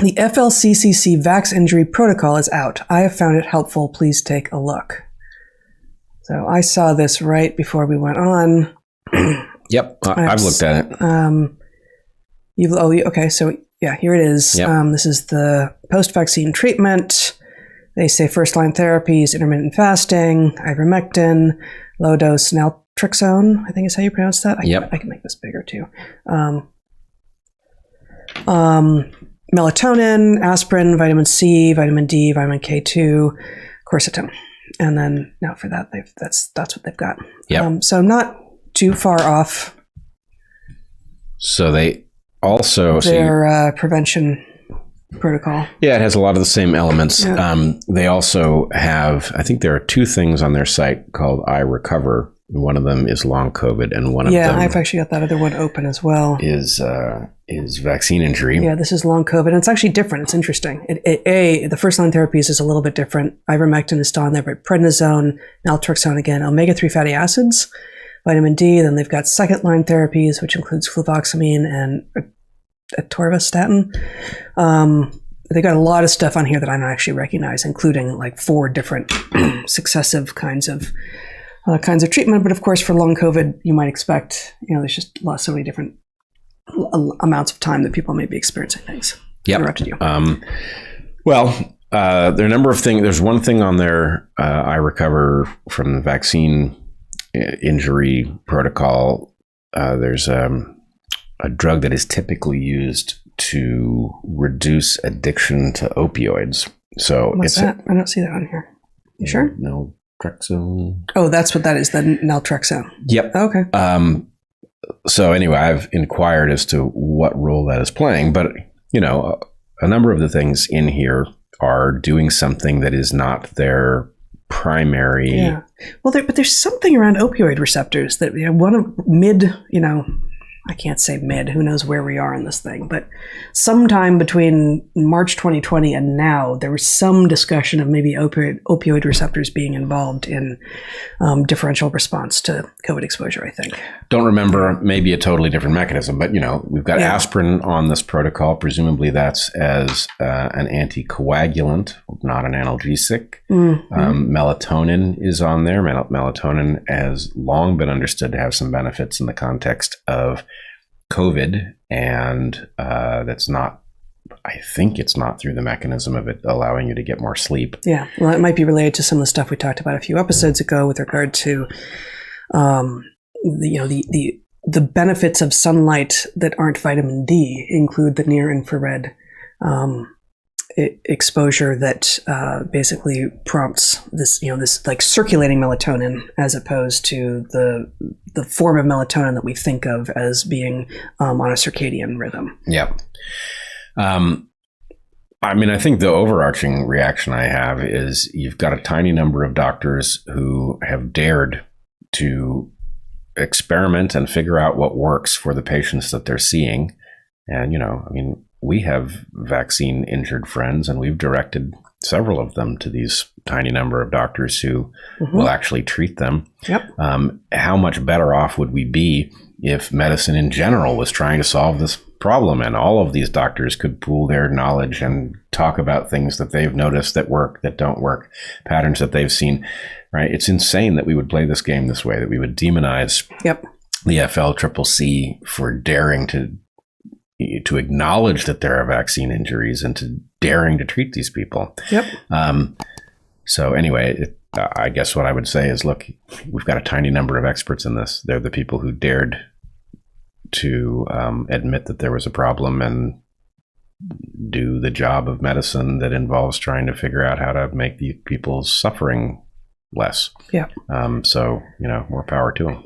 The FLCCC Vax Injury Protocol is out. I have found it helpful. Please take a look. So I saw this right before we went on. Yep, I've looked at it. Okay, so yeah, here it is. Yep. This is the post-vaccine treatment. They say first-line therapies, intermittent fasting, ivermectin, low-dose naltrexone, I think is how you pronounce that. I can make this bigger too. Melatonin, aspirin, vitamin C, vitamin D, vitamin K2, quercetin. And then now for that, that's what they've got. Yep. So not too far off. So they also... Their prevention protocol. Yeah, it has a lot of the same elements. Yeah. They also have, I think there are two things on their site called iRecover. One of them is long COVID, and one of them... Yeah, I've actually got that other one open as well. Is vaccine injury. Yeah, this is long COVID, and it's actually different. It's interesting. The first-line therapies is a little bit different. Ivermectin is still on there, but prednisone, naltrexone again, omega-3 fatty acids, vitamin D. Then they've got second-line therapies, which includes fluvoxamine and atorvastatin. They got a lot of stuff on here that I don't actually recognize, including like 4 different successive kinds of treatment. But of course, for long COVID, you might expect, there's just so many different amounts of time that people may be experiencing things. Yep. Interrupted you. There are a number of things. There's one thing on their iRecover from the vaccine injury protocol. There's a drug that is typically used to reduce addiction to opioids. So what's that? I don't see that on here. You sure? Naltrexone. Oh, that's what that is, the naltrexone. Yep. Okay. So anyway, I've inquired as to what role that is playing, but a number of the things in here are doing something that is not their primary. Yeah. Well, but there's something around opioid receptors that one of I can't say mid, who knows where we are in this thing, but sometime between March 2020 and now, there was some discussion of maybe opioid receptors being involved in differential response to COVID exposure, I think. Don't remember, maybe a totally different mechanism, but we've got aspirin on this protocol. Presumably that's as an anticoagulant, not an analgesic. Mm-hmm. Melatonin is on there. Melatonin has long been understood to have some benefits in the context of COVID, and that's not, I think it's not through the mechanism of it allowing you to get more sleep. Yeah, well, it might be related to some of the stuff we talked about a few episodes ago with regard to the benefits of sunlight that aren't vitamin D include the near infrared exposure that basically prompts this, this like circulating melatonin, as opposed to the form of melatonin that we think of as being on a circadian rhythm. Yeah. I think the overarching reaction I have is you've got a tiny number of doctors who have dared to experiment and figure out what works for the patients that they're seeing. And, we have vaccine injured friends, and we've directed several of them to these tiny number of doctors who will actually treat them. Yep. How much better off would we be if medicine in general was trying to solve this problem, and all of these doctors could pool their knowledge and talk about things that they've noticed that work, that don't work, patterns that they've seen, right? It's insane that we would play this game this way, that we would demonize the FLCCC for daring to acknowledge that there are vaccine injuries and to daring to treat these people. Yep. So anyway, I guess what I would say is, look, we've got a tiny number of experts in this. They're the people who dared to admit that there was a problem and do the job of medicine that involves trying to figure out how to make the people's suffering less. Yeah. So, more power to them.